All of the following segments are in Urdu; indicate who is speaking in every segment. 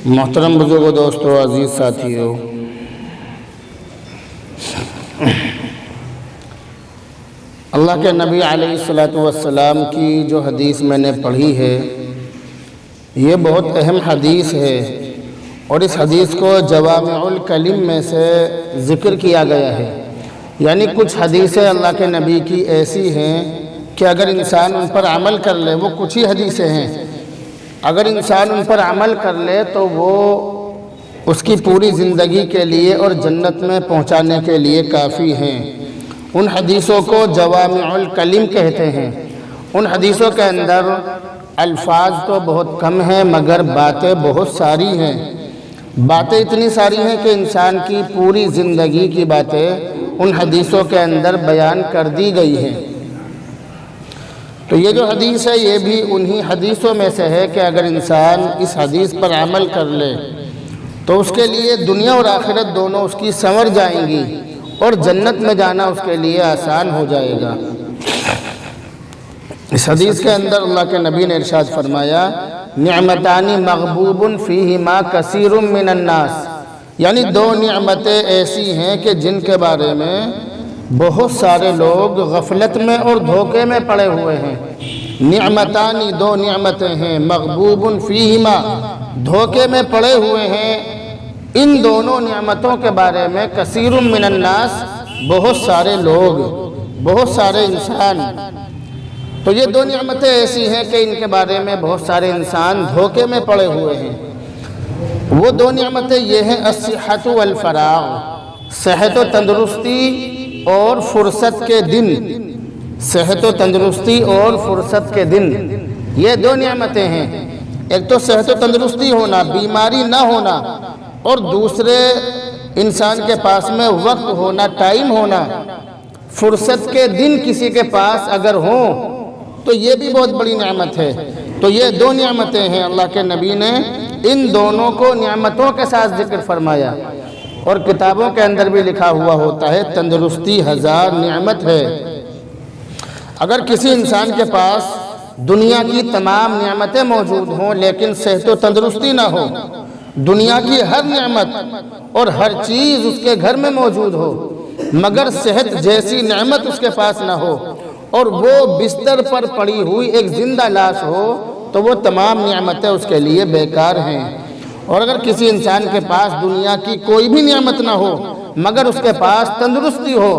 Speaker 1: محترم بزرگوں، دوستوں، عزیز ساتھیوں، اللہ کے نبی علیہ السلام کی جو حدیث میں نے پڑھی ہے یہ بہت اہم حدیث ہے، اور اس حدیث کو جوامع الکلم میں سے ذکر کیا گیا ہے۔ یعنی کچھ حدیثیں اللہ کے نبی کی ایسی ہیں کہ اگر انسان ان پر عمل کر لے، وہ کچھ ہی حدیثیں ہیں، اگر انسان ان پر عمل کر لے تو وہ اس کی پوری زندگی کے لیے اور جنت میں پہنچانے کے لیے کافی ہیں۔ ان حدیثوں کو جوامع الکلم کہتے ہیں۔ ان حدیثوں کے اندر الفاظ تو بہت کم ہیں مگر باتیں بہت ساری ہیں۔ باتیں اتنی ساری ہیں کہ انسان کی پوری زندگی کی باتیں ان حدیثوں کے اندر بیان کر دی گئی ہیں۔ تو یہ جو حدیث ہے یہ بھی انہی حدیثوں میں سے ہے کہ اگر انسان اس حدیث پر عمل کر لے تو اس کے لیے دنیا اور آخرت دونوں اس کی سنور جائیں گی، اور جنت میں جانا اس کے لیے آسان ہو جائے گا۔ اس حدیث کے اندر اللہ کے نبی نے ارشاد فرمایا، نعمتان مغبوب فیہما کثیر من الناس، یعنی دو نعمتیں ایسی ہیں کہ جن کے بارے میں بہت سارے لوگ غفلت میں اور دھوکے میں پڑے ہوئے ہیں۔ نعمتان، دو نعمتیں ہیں، مغبوب فیہما، دھوکے میں پڑے ہوئے ہیں ان دونوں نعمتوں کے بارے میں کثیر من الناس، بہت سارے لوگ، بہت سارے انسان۔ تو یہ دو نعمتیں ایسی ہیں کہ ان کے بارے میں بہت سارے انسان دھوکے میں پڑے ہوئے ہیں۔ وہ دو نعمتیں یہ ہیں، الصحت والفراغ، صحت و تندرستی اور فرصت کے دن، صحت و تندرستی اور فرصت کے دن، یہ دو نعمتیں ہیں۔ ایک تو صحت و تندرستی ہونا، بیماری نہ ہونا، اور دوسرے انسان کے پاس میں وقت ہونا، ٹائم ہونا، فرصت کے دن کسی کے پاس اگر ہوں تو یہ بھی بہت بڑی نعمت ہے۔ تو یہ دو نعمتیں ہیں، اللہ کے نبی نے ان دونوں کو نعمتوں کے ساتھ ذکر فرمایا، اور کتابوں کے اندر بھی لکھا ہوا ہوتا ہے تندرستی ہزار نعمت ہے۔ اگر کسی انسان کے پاس دنیا کی تمام نعمتیں موجود ہوں لیکن صحت و تندرستی نہ ہو، دنیا کی ہر نعمت اور ہر چیز اس کے گھر میں موجود ہو مگر صحت جیسی نعمت اس کے پاس نہ ہو، اور وہ بستر پر پڑی ہوئی ایک زندہ لاش ہو، تو وہ تمام نعمتیں اس کے لیے بیکار ہیں۔ اور اگر کسی انسان کے پاس دنیا کی کوئی بھی نعمت نہ ہو مگر اس کے پاس تندرستی ہو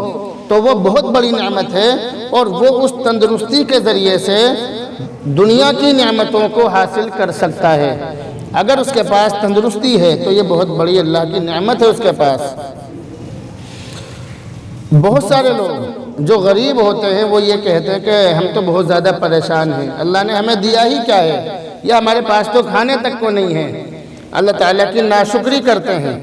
Speaker 1: تو وہ بہت بڑی نعمت ہے، اور وہ اس تندرستی کے ذریعے سے دنیا کی نعمتوں کو حاصل کر سکتا ہے۔ اگر اس کے پاس تندرستی ہے تو یہ بہت بڑی اللہ کی نعمت ہے اس کے پاس۔ بہت سارے لوگ جو غریب ہوتے ہیں وہ یہ کہتے ہیں کہ ہم تو بہت زیادہ پریشان ہیں، اللہ نے ہمیں دیا ہی کیا ہے، یا ہمارے پاس تو کھانے تک کو نہیں ہے، اللہ تعالیٰ کی ناشکری کرتے ہیں۔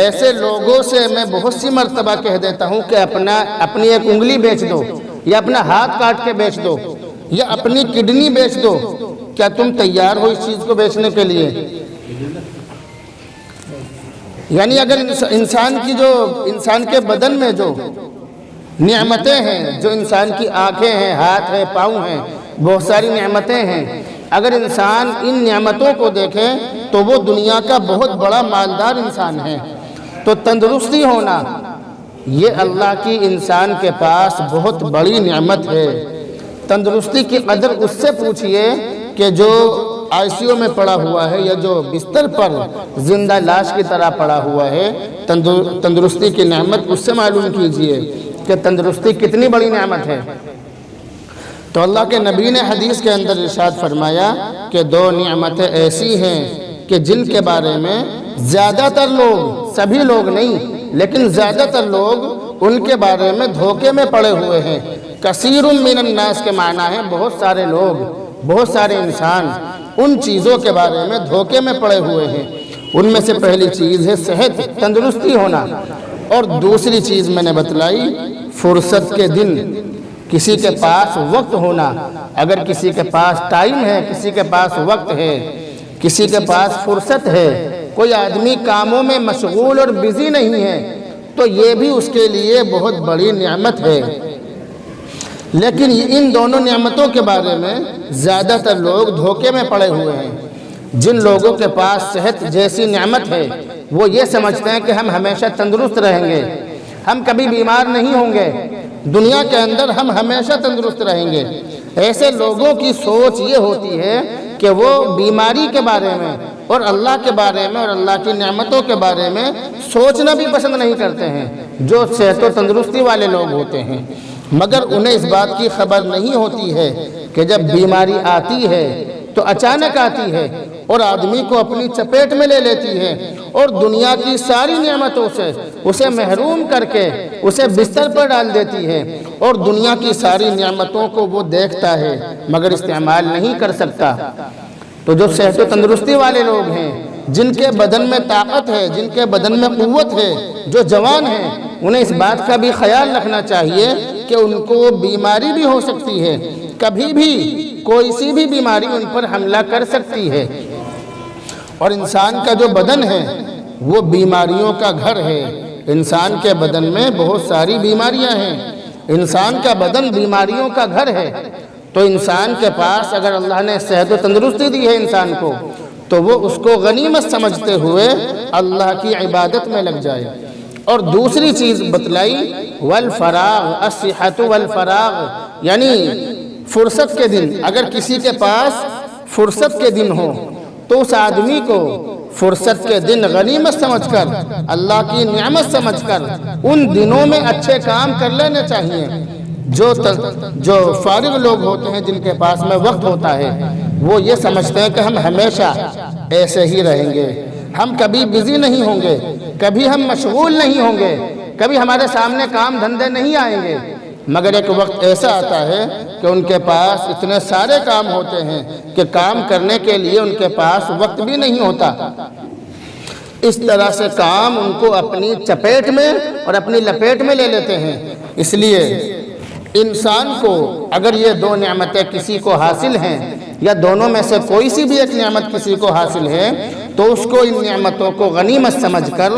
Speaker 1: ایسے لوگوں سے میں بہت سی مرتبہ کہہ دیتا ہوں کہ اپنی ایک انگلی بیچ دو، یا اپنا ہاتھ کاٹ کے بیچ دو، یا اپنی کڈنی بیچ دو، کیا تم تیار ہو اس چیز کو بیچنے کے لیے؟ یعنی اگر انسان کے بدن میں جو نعمتیں ہیں، جو انسان کی آنکھیں ہیں، ہاتھ ہیں، پاؤں ہیں، بہت ساری نعمتیں ہیں، اگر انسان ان نعمتوں کو دیکھے تو وہ دنیا کا بہت بڑا مالدار انسان ہے۔ تو تندرستی ہونا یہ اللہ کی انسان کے پاس بہت بڑی نعمت ہے۔ تندرستی کی قدر اس سے پوچھئے کہ جو آئی سی یو میں پڑا ہوا ہے، یا جو بستر پر زندہ لاش کی طرح پڑا ہوا ہے، تندرستی کی نعمت اس سے معلوم کیجئے کہ تندرستی کتنی بڑی نعمت ہے۔ تو اللہ کے نبی نے حدیث کے اندر ارشاد فرمایا کہ دو نعمتیں ایسی ہیں کہ جن کے بارے میں زیادہ تر لوگ، سبھی لوگ نہیں لیکن زیادہ تر لوگ ان کے بارے میں دھوکے میں پڑے ہوئے ہیں۔ کثیر من الناس کے معنی ہے بہت سارے لوگ، بہت سارے انسان ان چیزوں کے بارے میں دھوکے میں پڑے ہوئے ہیں۔ ان میں سے پہلی چیز ہے صحت، تندرستی ہونا، اور دوسری چیز میں نے بتلائی فرصت کے دن، کسی کے پاس وقت ہونا۔ اگر کسی کے پاس ٹائم ہے، کسی کے پاس وقت ہے، کسی کے پاس فرصت ہے، کوئی آدمی کاموں میں مشغول اور بزی نہیں ہے، تو یہ بھی اس کے لیے بہت بڑی نعمت ہے۔ لیکن ان دونوں نعمتوں کے بارے میں زیادہ تر لوگ دھوکے میں پڑے ہوئے ہیں۔ جن لوگوں کے پاس صحت جیسی نعمت ہے وہ یہ سمجھتے ہیں کہ ہم ہمیشہ تندرست رہیں گے، ہم کبھی بیمار نہیں ہوں گے، دنیا کے اندر ہم ہمیشہ تندرست رہیں گے۔ ایسے لوگوں کی سوچ یہ ہوتی ہے کہ وہ بیماری کے بارے میں اور اللہ کے بارے میں اور اللہ کی نعمتوں کے بارے میں سوچنا بھی پسند نہیں کرتے ہیں، جو صحت و تندرستی والے لوگ ہوتے ہیں۔ مگر انہیں اس بات کی خبر نہیں ہوتی ہے کہ جب بیماری آتی ہے تو اچانک آتی ہے اور آدمی کو اپنی چپیٹ میں لے لیتی ہے اور دنیا کی ساری نعمتوں سے اسے محروم کر کے اسے بستر پر ڈال دیتی ہے، اور دنیا کی ساری نعمتوں کو وہ دیکھتا ہے مگر استعمال نہیں کر سکتا۔ تو جو صحت و تندرستی والے لوگ ہیں، جن کے بدن میں طاقت ہے، جن کے بدن میں قوت ہے، جو جوان ہیں، انہیں اس بات کا بھی خیال رکھنا چاہیے کہ ان کو بیماری بھی ہو سکتی ہے، کبھی بھی کوئی سی بھی بیماری ان پر حملہ کر سکتی ہے۔ اور انسان کا جو بدن ہے وہ بیماریوں کا گھر ہے، انسان کے بدن میں بہت ساری بیماریاں ہیں، انسان کا بدن بیماریوں کا گھر ہے۔ تو انسان کے پاس اگر اللہ نے صحت و تندرستی دی ہے انسان کو، تو وہ اس کو غنیمت سمجھتے ہوئے اللہ کی عبادت میں لگ جائے۔ اور دوسری چیز بتلائی والفراغ، الصحت والفراغ، یعنی فرصت کے دن، اگر کسی کے پاس فرصت کے دن ہو تو اس آدمی کو فرصت کے دن غنیمت سمجھ کر، اللہ کی نعمت سمجھ کر ان دنوں میں اچھے کام کر لینے چاہیے۔ جو فارغ لوگ ہوتے ہیں، جن کے پاس میں وقت ہوتا ہے، وہ یہ سمجھتے ہیں کہ ہم ہمیشہ ایسے ہی رہیں گے، ہم کبھی بزی نہیں ہوں گے، کبھی ہم مشغول نہیں ہوں گے، کبھی ہمارے سامنے کام دھندے نہیں آئیں گے۔ مگر ایک وقت ایسا آتا ہے کہ ان کے پاس اتنے سارے کام ہوتے ہیں کہ کام کرنے کے لیے ان کے پاس وقت بھی نہیں ہوتا۔ اس طرح سے کام ان کو اپنی چپیٹ میں اور اپنی لپیٹ میں لے لیتے ہیں۔ اس لیے انسان کو اگر یہ دو نعمتیں کسی کو حاصل ہیں، یا دونوں میں سے کوئی سی بھی ایک نعمت کسی کو حاصل ہے، تو اس کو ان نعمتوں کو غنیمت سمجھ کر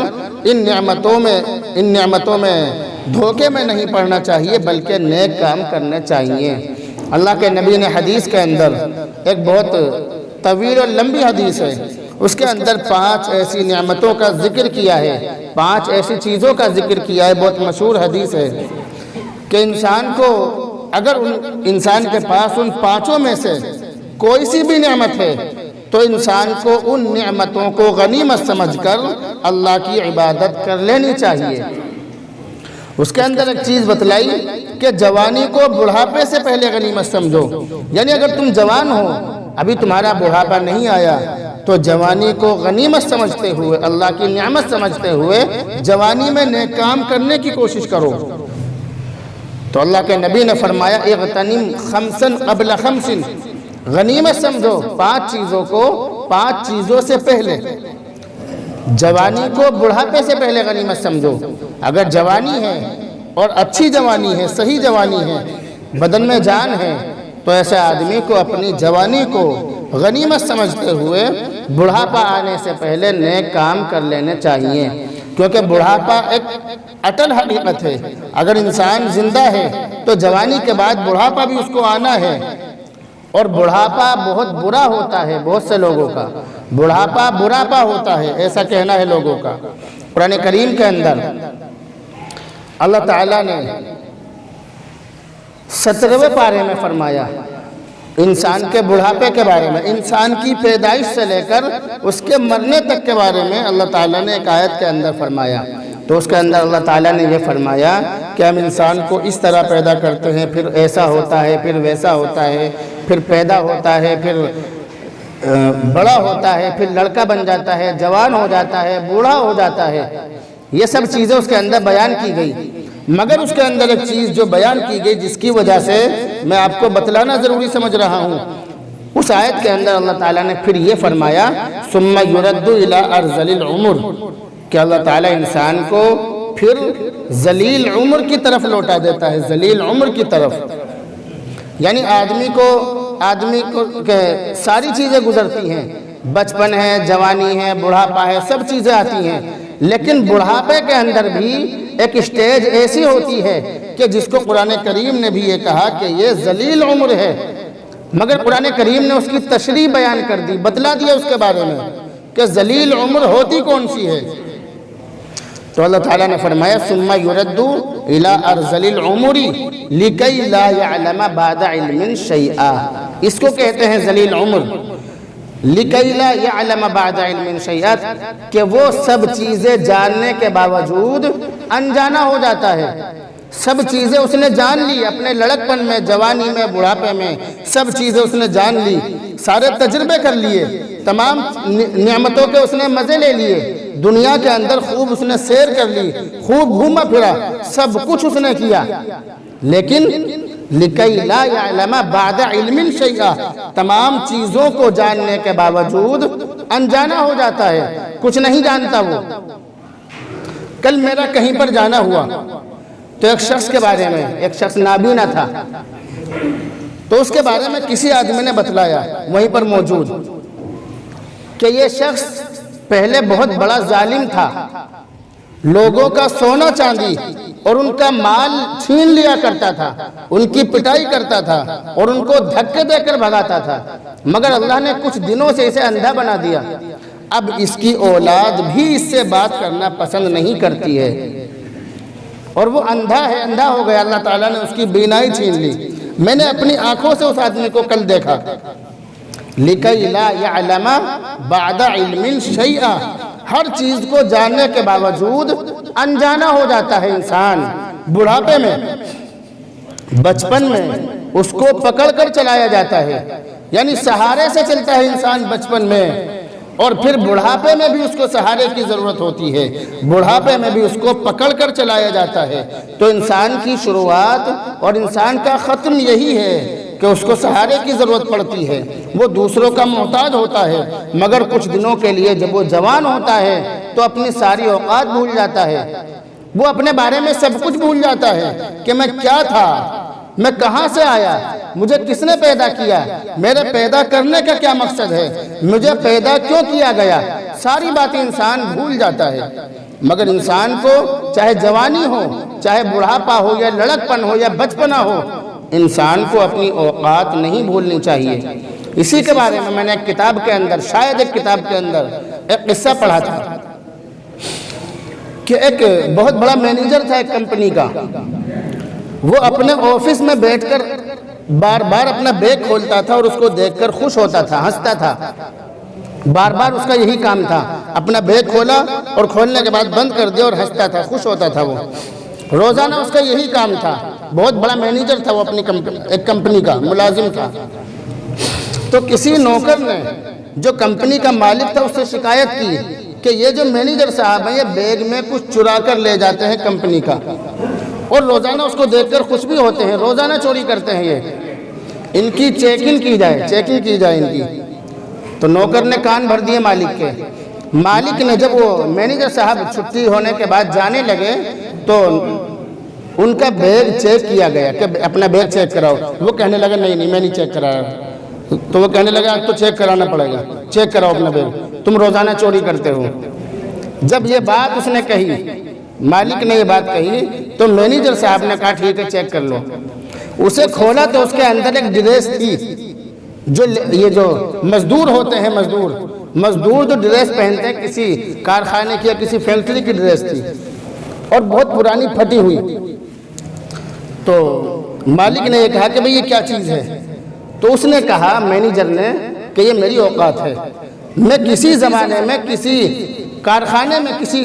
Speaker 1: ان نعمتوں میں دھوکے میں نہیں پڑنا چاہیے، بلکہ نیک کام کرنے چاہیے۔ اللہ کے نبی نے حدیث کے اندر ایک بہت طویل اور لمبی حدیث ہے، اس کے اندر 5 ایسی نعمتوں کا ذکر کیا ہے، 5 ایسی چیزوں کا ذکر کیا ہے، بہت مشہور حدیث ہے کہ انسان کو اگر انسان کے پاس ان 5 میں سے کوئی سی بھی نعمت ہے تو انسان کو ان نعمتوں کو غنیمت سمجھ کر اللہ کی عبادت کر لینی چاہیے۔ اس کے اندر ایک چیز بتلائی کہ جوانی کو بڑھاپے سے پہلے غنیمت سمجھو، یعنی اگر تم جوان ہو، ابھی تمہارا بڑھاپا نہیں آیا، تو جوانی کو غنیمت سمجھتے ہوئے، اللہ کی نعمت سمجھتے ہوئے جوانی میں نیک کام کرنے کی کوشش کرو۔ تو اللہ کے نبی نے فرمایا اغتنم خمسا قبل خمس، غنیمت سمجھو 5 چیزوں کو 5 چیزوں سے پہلے، جوانی کو بڑھاپے سے پہلے غنیمت سمجھو۔ اگر جوانی ہے اور اچھی جوانی ہے، صحیح جوانی ہے، بدن میں جان ہے، تو ایسے آدمی کو اپنی جوانی کو غنیمت سمجھتے ہوئے بڑھاپا آنے سے پہلے نیک کام کر لینے چاہیے، کیونکہ بڑھاپا ایک اٹل حقیقت ہے۔ اگر انسان زندہ ہے تو جوانی کے بعد بڑھاپا بھی اس کو آنا ہے، اور بڑھاپا بہت برا ہوتا ہے، بہت سے لوگوں کا بڑھاپا براپا ہوتا ہے، ایسا کہنا ہے لوگوں کا۔ قرآن کریم کے اندر اللہ تعالیٰ نے 17ویں پارے میں فرمایا انسان کے بڑھاپے کے بارے میں، انسان کی پیدائش سے لے کر اس کے مرنے تک کے بارے میں اللہ تعالیٰ نے ایک آیت کے اندر فرمایا۔ تو اس کے اندر اللہ تعالیٰ نے یہ فرمایا کہ ہم انسان کو اس طرح پیدا کرتے ہیں، پھر ایسا ہوتا ہے، پھر ویسا ہوتا ہے، پھر پیدا ہوتا ہے، پھر بڑا ہوتا ہے، پھر لڑکا بن جاتا ہے، جوان ہو جاتا ہے، بوڑھا ہو جاتا ہے۔ یہ سب چیزیں اس کے اندر بیان کی گئی، مگر اس کے اندر ایک چیز جو بیان کی گئی جس کی وجہ سے میں آپ کو بتلانا ضروری سمجھ رہا ہوں، اس آیت کے اندر اللہ تعالیٰ نے پھر یہ فرمایا ثم يرد الى ارذل العمر، کہ اللہ تعالیٰ انسان کو پھر ذلیل عمر کی طرف لوٹا دیتا ہے، ذلیل عمر کی طرف، یعنی آدمی کو ساری چیزیں گزرتی ہیں، بچپن ہے، جوانی ہے، بڑھاپا ہے، سب چیزیں آتی ہیں، لیکن بڑھاپے کے اندر بھی ایک اسٹیج ایسی ہوتی ہے کہ جس کو قرآن کریم نے بھی یہ کہا کہ یہ ذلیل عمر ہے، مگر قرآن کریم نے اس کی تشریح بیان کر دی، بتلا دیا اس کے بارے میں کہ ذلیل عمر ہوتی کون سی ہے۔ تو اللہ تعالیٰ نے فرمایا ثم يرد الى ارذل العمر لكي لا يعلم بعد علم شيئا، اس کو کہتے ہیں ذلیل عمر، لكي لا يعلم بعد علم شيئا، کہ وہ سب چیزیں جاننے کے باوجود انجانا ہو جاتا ہے۔ سب چیزیں اس نے جان لی، اپنے لڑکپن میں، جوانی میں، بڑھاپے میں، سب چیزیں اس نے جان لی، سارے تجربے کر لیے، تمام نعمتوں کے اس نے مزے لے لیے، دنیا کے اندر خوب اس نے سیر کر لی، خوب گھوما پھرا، سب کچھ اس نے کیا، لیکن لِكَيْ لَا يَعْلَمَ بَعْدَ عِلْمٍ شَيْئًا، تمام چیزوں کو جاننے کے باوجود انجانا ہو جاتا ہے، کچھ نہیں جانتا وہ۔ کل میرا کہیں پر جانا ہوا تو ایک شخص کے بارے میں، ایک شخص نابینا تھا، تو اس کے بارے میں کسی آدمی نے بتلایا وہیں پر موجود کہ یہ شخص پہلے بہت بڑا ظالم تھا، لوگوں کا سونا چاندی اور ان کا مال چھین لیا کرتا تھا، ان کی پٹائی کرتا تھا اور ان کو دھکے دے کر بھگاتا تھا، مگر اللہ نے کچھ دنوں سے اسے اندھا بنا دیا، اب اس کی اولاد بھی اس سے بات کرنا پسند نہیں کرتی ہے، اور وہ اندھا ہے، اندھا ہو گیا، اللہ تعالیٰ نے اس کی بینائی چھین لی۔ میں نے اپنی آنکھوں سے اس آدمی کو کل دیکھا، لِكَيْ لَا يَعْلَمَ بَعْدَ عِلْمٍ شَيْئًا، ہر چیز کو جاننے کے باوجود انجانا ہو جاتا ہے انسان، بڑھاپے میں، بچپن میں اس کو پکڑ کر چلایا جاتا ہے، یعنی سہارے سے چلتا ہے انسان بچپن میں، اور پھر بڑھاپے میں بھی اس کو سہارے کی ضرورت ہوتی ہے، بڑھاپے میں بھی اس کو پکڑ کر چلایا جاتا ہے۔ تو انسان کی شروعات اور انسان کا ختم یہی ہے کہ اس کو سہارے کی ضرورت پڑتی ہے، وہ دوسروں کا محتاج ہوتا ہے، مگر کچھ دنوں کے لیے جب وہ جوان ہوتا ہے تو اپنی ساری اوقات بھول جاتا ہے، وہ اپنے بارے میں سب کچھ بھول جاتا ہے کہ میں کیا تھا، میں کہاں سے آیا، مجھے کس نے پیدا کیا، میرے پیدا کرنے کا کیا مقصد ہے، مجھے پیدا کیوں کیا گیا، ساری باتیں انسان بھول جاتا ہے۔ مگر انسان کو چاہے جوانی ہو، چاہے بڑھاپا ہو یا لڑکپن ہو یا بچپنا ہو، انسان کو اپنی اوقات نہیں بھولنی چاہیے۔ اسی کے بارے میں نے ایک کتاب کے اندر، شاید ایک کتاب کے اندر ایک قصہ پڑھا تھا کہ ایک بہت بڑا مینیجر تھا ایک کمپنی کا، وہ اپنے آفس میں بیٹھ کر بار بار اپنا بیگ کھولتا تھا اور اس کو دیکھ کر خوش ہوتا تھا، ہنستا تھا، بار بار اس کا یہی کام تھا، اپنا بیگ کھولا اور کھولنے کے بعد بند کر دیا اور ہنستا تھا، خوش ہوتا تھا، وہ روزانہ اس کا یہی کام تھا، بہت بڑا مینیجر تھا وہ، اپنی ایک کمپنی کا ملازم تھا۔ تو کسی نوکر نے جو کمپنی کا مالک تھا اس سے شکایت کی کہ یہ جو مینیجر صاحب ہیں یہ بیگ میں کچھ چرا کر لے جاتے ہیں کمپنی کا، اور روزانہ اس کو دیکھ کر خوش بھی ہوتے ہیں، روزانہ چوری کرتے ہیں، یہ ان کی چیکنگ کی جائے ان کی۔ تو نوکر نے کان بھر دیے مالک کے، مالک نے جب وہ مینیجر صاحب چھٹی ہونے کے بعد جانے لگے تو ان کا بیگ چیک کیا گیا کہ اپنا بیگ چیک کراؤ، وہ کہنے لگا نہیں میں نہیں چیک کرا رہا، تو وہ کہنے لگا تو چیک کرانا پڑے گا، چیک کراؤ اپنا بیگ، تم روزانہ چوری کرتے ہو۔ جب یہ بات اس نے کہی، مالک نے یہ بات کہی، تو مینیجر صاحب نے کہا ٹھیک ہے چیک کر لو۔ اسے کھولا تو اس کے اندر ایک ڈریس تھی، جو یہ جو مزدور ہوتے ہیں، مزدور جو ڈریس پہنتے ہیں، کسی کارخانے کی یا کسی فیکٹری کی ڈریس تھی، اور بہت پرانی پھٹی ہوئی۔ تو مالک نے یہ کہا کہ بھئی یہ کیا چیز ہے؟ تو اس نے کہا، مینیجر نے، کہ یہ میری اوقات ہے، میں کسی زمانے میں کسی کارخانے میں کسی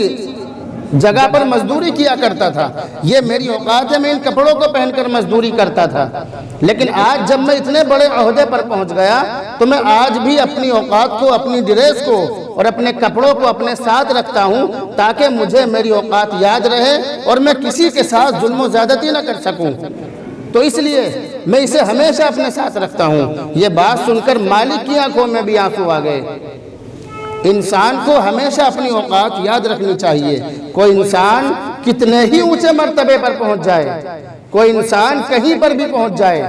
Speaker 1: جگہ پر مزدوری کیا کرتا تھا، یہ میری اوقات ہے، میں ان کپڑوں کو پہن کر مزدوری کرتا تھا، لیکن آج جب میں اتنے بڑے عہدے پر پہنچ گیا تو میں آج بھی اپنی اوقات کو، اپنی ڈریس کو اور اپنے کپڑوں کو اپنے ساتھ رکھتا ہوں تاکہ مجھے میری اوقات یاد رہے اور میں کسی کے ساتھ ظلم و زیادتی نہ کر سکوں، تو اس لیے میں اسے ہمیشہ اپنے ساتھ رکھتا ہوں۔ یہ بات سن کر مالک کی آنکھوں میں بھی آنسو آ گئے۔ انسان کو ہمیشہ اپنی اوقات یاد رکھنی چاہیے۔ کوئی انسان کتنے ہی اونچے مرتبے پر پہنچ جائے، کوئی انسان کہیں پر بھی پہنچ جائے،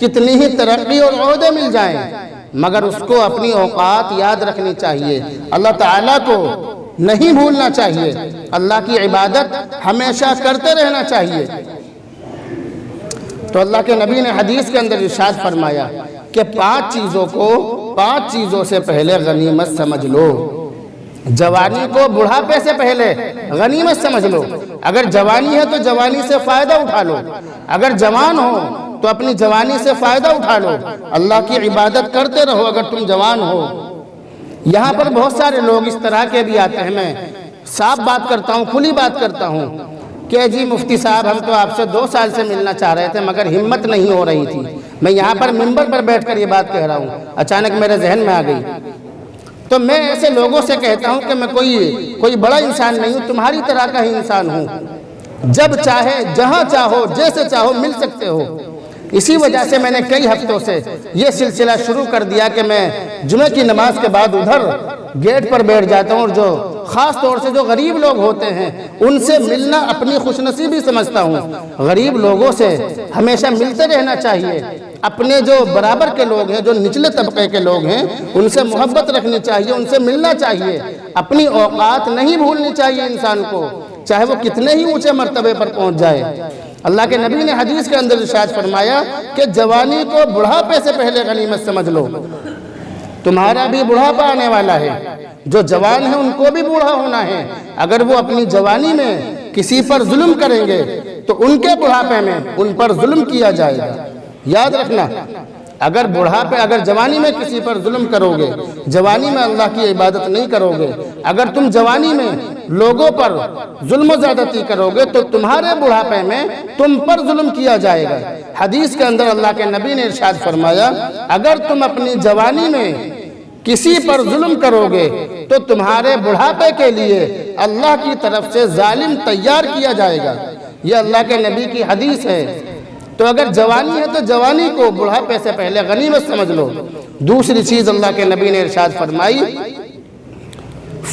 Speaker 1: کتنی ہی ترقی اور عہدے مل جائیں، مگر اس کو اپنی اوقات یاد رکھنی چاہیے، اللہ تعالیٰ کو نہیں بھولنا چاہیے، اللہ کی عبادت ہمیشہ کرتے رہنا چاہیے۔ تو اللہ کے نبی نے حدیث کے اندر ارشاد فرمایا کہ 5 چیزوں سے پہلے غنیمت سمجھ لو۔ جوانی کو بڑھاپے سے پہلے غنیمت سمجھ لو۔ اگر جوانی ہے تو جوانی سے فائدہ اٹھا لو، اگر جوان ہو تو اپنی جوانی سے فائدہ اٹھا لو، اللہ کی عبادت کرتے رہو اگر تم جوان ہو۔ یہاں پر بہت سارے لوگ اس طرح کے بھی آتے ہیں، میں صاف بات کرتا ہوں، کھلی بات کرتا ہوں کہ جی مفتی صاحب ہم تو آپ سے 2 سال سے ملنا چاہ رہے تھے مگر ہمت نہیں ہو رہی تھی، میں یہاں پر منبر پر بیٹھ کر یہ بات کہہ رہا ہوں، اچانک میرے ذہن میں آ گئی۔ تو میں ایسے لوگوں سے کہتا ہوں کہ میں کوئی بڑا انسان نہیں ہوں، تمہاری طرح کا ہی انسان ہوں، جب چاہے جہاں چاہو جیسے چاہو مل سکتے ہو۔ اسی وجہ سے میں نے کئی ہفتوں سے یہ سلسلہ شروع کر دیا کہ میں جمعہ کی نماز کے بعد ادھر گیٹ پر بیٹھ جاتا ہوں، اور جو خاص طور سے جو غریب لوگ ہوتے ہیں ان سے ملنا اپنی خوش نصیبی سمجھتا ہوں۔ غریب لوگوں سے ہمیشہ ملتے رہنا چاہیے، اپنے جو برابر کے لوگ ہیں، جو نچلے طبقے کے لوگ ہیں، ان سے محبت رکھنی چاہیے، ان سے ملنا چاہیے، اپنی اوقات نہیں بھولنی چاہیے انسان کو، چاہے وہ کتنے ہی اونچے مرتبے پر پہنچ جائے۔ اللہ کے نبی نے حدیث کے اندر ارشاد فرمایا کہ جوانی کو بڑھاپے سے پہلے غنیمت سمجھ لو۔ تمہارا بھی بڑھاپا آنے والا ہے، جو جوان ہیں ان کو بھی بوڑھا ہونا ہے، اگر وہ اپنی جوانی میں کسی پر ظلم کریں گے تو ان کے بڑھاپے میں ان پر ظلم کیا جائے گا۔ یاد رکھنا، اگر جوانی میں کسی پر ظلم کرو گے، جوانی میں اللہ کی عبادت نہیں کرو گے، اگر تم جوانی میں لوگوں پر ظلم و زیادتی کرو گے تو تمہارے بڑھاپے میں تم پر ظلم کیا جائے گا۔ حدیث کے اندر اللہ کے نبی نے ارشاد فرمایا اگر تم اپنی جوانی میں کسی پر ظلم کرو گے تو تمہارے بڑھاپے کے لیے اللہ کی طرف سے ظالم تیار کیا جائے گا۔ یہ اللہ کے نبی کی حدیث ہے۔ تو اگر جوانی ہے تو جوانی کو بڑھاپے سے پہلے غنیمت سمجھ لو۔ دوسری چیز اللہ کے نبی نے ارشاد فرمائی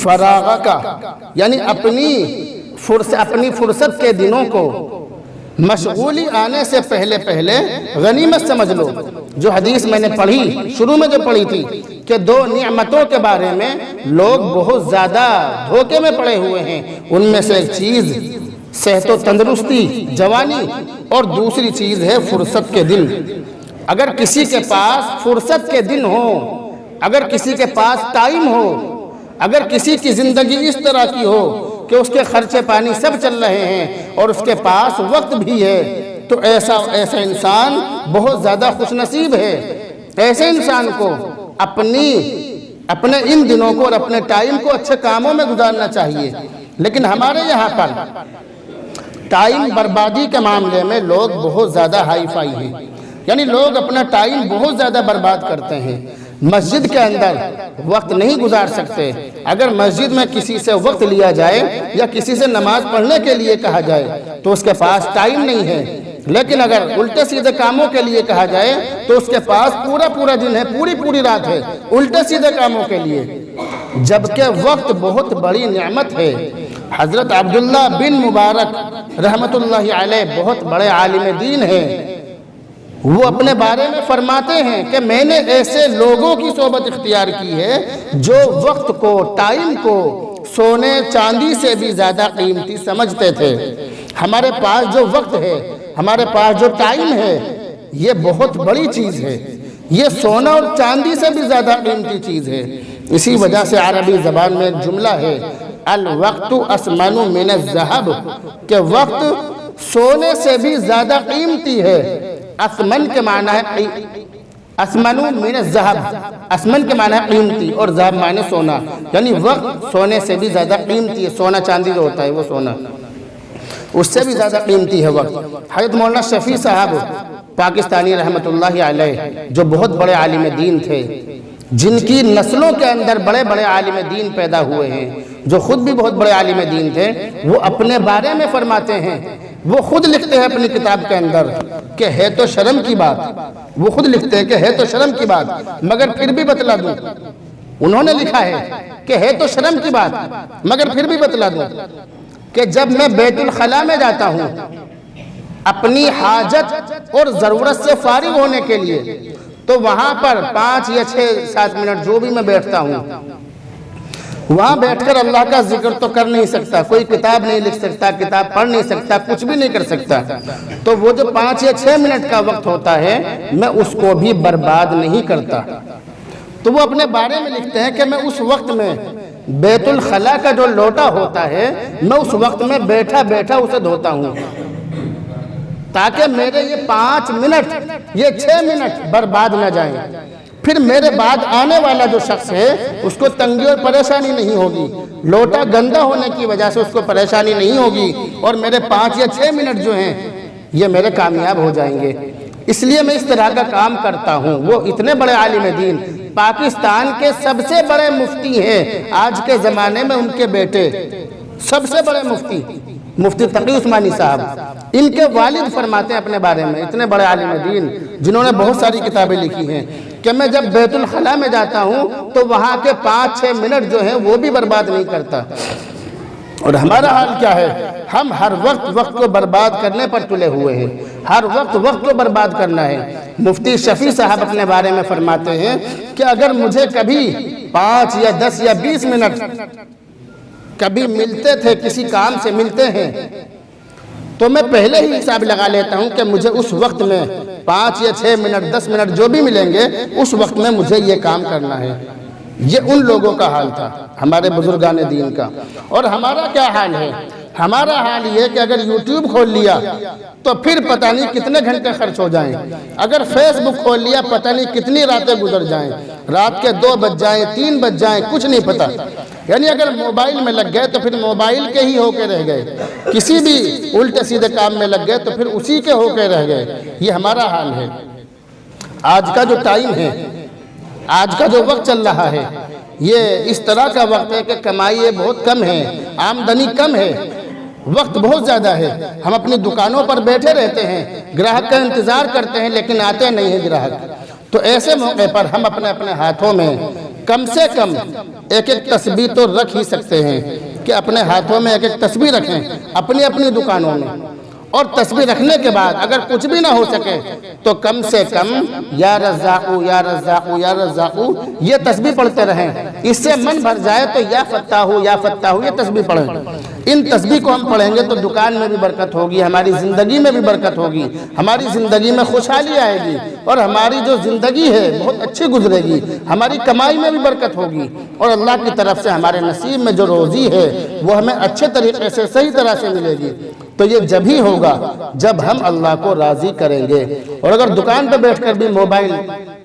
Speaker 1: فراغ کا، یعنی اپنی فرصت کے دنوں کو مشغولی آنے سے پہلے غنیمت سمجھ لو۔ جو حدیث میں نے پڑھی، شروع میں جو پڑھی تھی کہ 2 نعمتوں کے بارے میں لوگ بہت زیادہ دھوکے میں پڑے ہوئے ہیں، ان میں سے ایک چیز صحت و تندرستی، جوانی، اور دوسری چیز ہے فرصت کے دن۔ اگر کسی کے پاس فرصت کے دن ہو، اگر کسی کے پاس ٹائم ہو، اگر کسی کی زندگی اس طرح کی ہو کہ اس کے خرچے پانی سب چل رہے ہیں اور اس کے پاس وقت بھی ہے، تو ایسا انسان بہت زیادہ خوش نصیب ہے۔ ایسے انسان کو اپنے ان دنوں کو اور اپنے ٹائم کو اچھے کاموں میں گزارنا چاہیے۔ لیکن ہمارے یہاں پر ٹائم بربادی کے معاملے میں لوگ بہت زیادہ ہائی فائی ہیں، یعنی لوگ اپنا ٹائم بہت زیادہ برباد کرتے ہیں۔ مسجد کے اندر وقت نہیں گزار سکتے۔ اگر مسجد میں کسی سے وقت لیا جائے یا کسی سے نماز پڑھنے کے لیے کہا جائے تو اس کے پاس ٹائم نہیں ہے، لیکن اگر الٹے سیدھے کاموں کے لیے کہا جائے تو اس کے پاس پورا دن ہے، پوری رات ہے الٹے سیدھے کاموں کے لیے، جبکہ وقت بہت بڑی نعمت ہے۔ حضرت عبداللہ بن مبارک رحمت اللہ علیہ بہت بڑے عالم دین ہیں، وہ اپنے بارے میں فرماتے ہیں کہ میں نے ایسے لوگوں کی صحبت اختیار کی ہے جو وقت کو، ٹائم کو سونے چاندی سے بھی زیادہ قیمتی سمجھتے تھے۔ ہمارے پاس جو وقت ہے، ہمارے پاس جو ٹائم ہے، یہ بہت بڑی چیز ہے، یہ سونا اور چاندی سے بھی زیادہ قیمتی چیز ہے۔ اسی وجہ سے عربی زبان میں ایک جملہ ہے الوقت اسمن من الذهب، کہ وقت سونے سے بھی زیادہ قیمتی ہے۔ اسمن کے معنی ہے اسمن من الذهب، اسمن کے معنی ہے قیمتی اور ذهب معنی سونا، یعنی وقت سونے سے بھی زیادہ قیمتی ہے۔ سونا چاندی جو ہوتا ہے وہ سونا، اس سے بھی زیادہ قیمتی ہے وقت۔ حضرت مولانا شفیع صاحب پاکستانی رحمت اللہ علیہ جو بہت بڑے عالم دین تھے، جن کی نسلوں کے اندر بڑے بڑے عالم دین پیدا ہوئے ہیں، جو خود بھی بہت بڑے عالم دین تھے، وہ اپنے بارے میں فرماتے ہیں، وہ خود لکھتے ہیں اپنی کتاب کے اندر کہ ہے تو شرم کی بات، وہ خود لکھتے ہیں کہ ہے تو شرم کی بات مگر پھر بھی بتلا دوں۔ انہوں نے لکھا ہے کہ ہے تو شرم کی بات مگر پھر بھی بتلا دوں کہ جب میں بیت الخلاء میں جاتا ہوں اپنی حاجت اور ضرورت سے فارغ ہونے کے لیے، تو وہاں پر 5 یا 6-7 منٹ جو بھی میں بیٹھتا ہوں، وہاں بیٹھ کر اللہ کا ذکر تو کر نہیں سکتا، کوئی کتاب نہیں لکھ سکتا، کتاب پڑھ نہیں سکتا، کچھ بھی نہیں کر سکتا، تو وہ جو 5 یا 6 منٹ کا وقت ہوتا ہے میں اس کو بھی برباد نہیں کرتا۔ تو وہ اپنے بارے میں لکھتے ہیں کہ میں اس وقت میں بیت الخلا کا جو لوٹا ہوتا ہے میں اس وقت میں بیٹھا بیٹھا اسے دھوتا ہوں، تاکہ میرے یہ 5 منٹ یہ 6 منٹ برباد نہ جائیں، پھر میرے بعد آنے والا جو شخص ہے اس کو تنگی اور پریشانی نہیں ہوگی، لوٹا گندا ہونے کی وجہ سے اس کو پریشانی نہیں ہوگی، اور میرے 5 یا 6 منٹ جو ہیں یہ میرے کامیاب ہو جائیں گے۔ اس لیے میں اس طرح کا کام کرتا ہوں۔ وہ اتنے بڑے عالم دین، پاکستان کے سب سے بڑے مفتی ہیں آج کے زمانے میں، ان کے بیٹے سب سے بڑے مفتی تقی عثمانی صاحب، ان کے والد فرماتے ہیں اپنے بارے میں، اتنے بڑے عالم دین جنہوں نے بہت ساری کتابیں لکھی ہیں، کہ میں جب بیت الخلا میں جاتا ہوں تو وہاں کے 5-6 منٹ جو ہیں وہ بھی برباد نہیں کرتا۔ اور ہمارا حال کیا ہے؟ ہم ہر وقت کو برباد کرنے پر تلے ہوئے ہیں، ہر وقت کو برباد کرنا ہے۔ مفتی شفیع صاحب اپنے بارے میں فرماتے ہیں کہ اگر مجھے کبھی 5 یا 10 یا 20 منٹ کبھی ملتے تھے، کسی کام سے ملتے ہیں، تو میں پہلے ہی حساب لگا لیتا ہوں کہ مجھے اس وقت میں 5 یا 6 منٹ 10 منٹ جو بھی ملیں گے اس وقت میں مجھے یہ کام کرنا ہے۔ یہ ان لوگوں کا حال تھا، ہمارے بزرگان دین کا۔ اور ہمارا کیا حال ہے؟ ہمارا حال یہ کہ اگر یوٹیوب کھول لیا تو پھر پتہ نہیں کتنے گھنٹے خرچ ہو جائیں، اگر فیس بک کھول لیا پتہ نہیں کتنی راتیں گزر جائیں، رات کے 2 بج جائیں 3 بج جائیں، کچھ نہیں پتہ۔ یعنی اگر موبائل میں لگ گئے تو پھر موبائل کے ہی ہو کے رہ گئے، کسی بھی الٹے سیدھے کام میں لگ گئے تو پھر اسی کے ہو کے رہ گئے۔ یہ ہمارا حال ہے۔ آج کا جو ٹائم ہے، آج کا جو وقت چل رہا ہے، یہ اس طرح کا وقت ہے کہ کمائی بہت کم ہے، آمدنی کم ہے، وقت بہت زیادہ ہے۔ ہم اپنی دکانوں پر بیٹھے رہتے ہیں، گراہک کا انتظار کرتے ہیں لیکن آتے نہیں ہیں گراہک۔ تو ایسے موقع پر ہم اپنے ہاتھوں میں کم سے کم ایک تسبیح تو رکھ ہی سکتے ہیں، کہ اپنے ہاتھوں میں ایک تسبیح رکھیں اپنی دکانوں میں، اور تسبیح رکھنے کے بعد اگر کچھ بھی نہ ہو سکے تو کم سے کم یا رزاقو یا رزاقو یا رزاقو یہ تسبیح پڑھتے رہیں۔ اس سے من بھر جائے تو یا فتاحو یا فتاحو یہ تسبیح پڑھیں۔ ان تسبیح کو ہم پڑھیں گے تو دکان میں بھی برکت ہوگی، ہماری زندگی میں بھی برکت ہوگی، ہماری زندگی میں خوشحالی آئے گی، اور ہماری جو زندگی ہے بہت اچھی گزرے گی، ہماری کمائی میں بھی برکت ہوگی، اور اللہ کی طرف سے ہمارے نصیب میں جو روزی ہے وہ ہمیں اچھے طریقے سے صحیح طرح سے ملے گی۔ تو یہ جب ہی ہوگا جب ہم اللہ کو راضی کریں گے۔ اور اگر دکان پہ بیٹھ کر بھی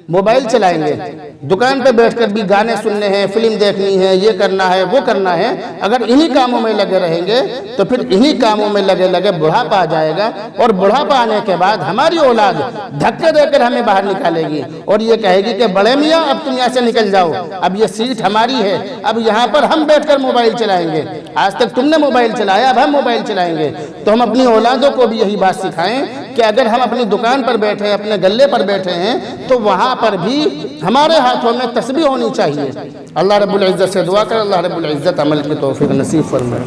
Speaker 1: موبائل چلائیں گے، دکان پہ بیٹھ کر بھی گانے سننے ہیں، فلم دیکھنی ہے، یہ کرنا ہے وہ کرنا ہے، اگر انہی کاموں میں لگے رہیں گے تو پھر انہی کاموں میں لگے بڑھاپا آ جائے گا، اور بڑھاپا آنے کے بعد ہماری اولاد دھکے دے کر ہمیں باہر نکالے گی اور یہ کہے گی کہ بڑے میاں اب تم یہاں سے نکل جاؤ، اب یہ سیٹ ہماری ہے، اب یہاں پر ہم بیٹھ کر موبائل چلائیں گے، آج تک تم نے موبائل چلایا اب ہم موبائل چلائیں گے۔ تو ہم اپنی اولادوں کو بھی یہی بات سکھائیں کہ اگر ہم اپنی دکان پر بیٹھے اپنے گلے پر بیٹھے ہیں تو وہاں پر بھی ہمارے ہاتھوں میں تسبیح ہونی چاہیے۔ اللہ رب العزت سے دعا کر اللہ رب العزت عمل کی توفیق نصیب فرمائے۔